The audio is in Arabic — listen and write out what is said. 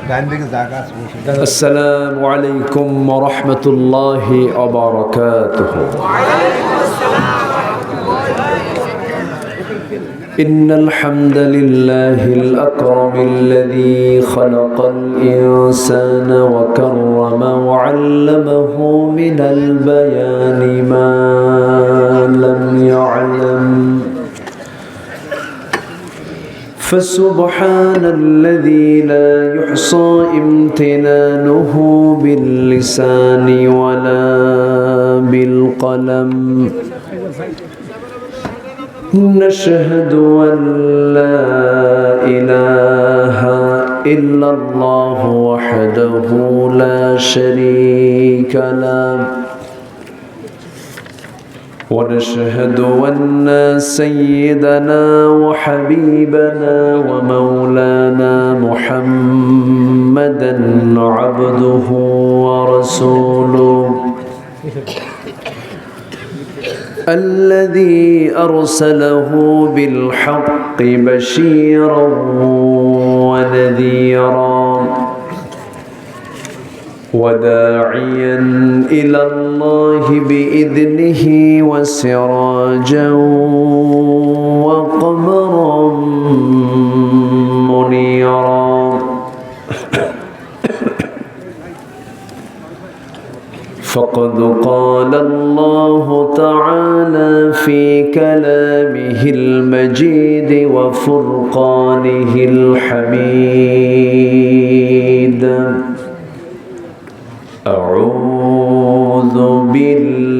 السلام عليكم ورحمة الله وبركاته. إن الحمد لله الأكرم الذي خلق الإنسان وكرم وعلمه من البيان ما لم يعلم، فسبحان الذي لا يحصى امتنانه باللسان ولا بالقلم. نشهد أن لا إله إلا الله وحده لا شريك له، ونشهد أن سيدنا وحبيبنا ومولانا محمدا عبده ورسوله الذي أرسله بالحق بشيرا ونذيرا وداعيا إلى الله بإذنه وسراجا وقمرا منيرا. فقد قال الله تعالى في كلامه المجيد وفرقانه الحميد: أعوذ بالله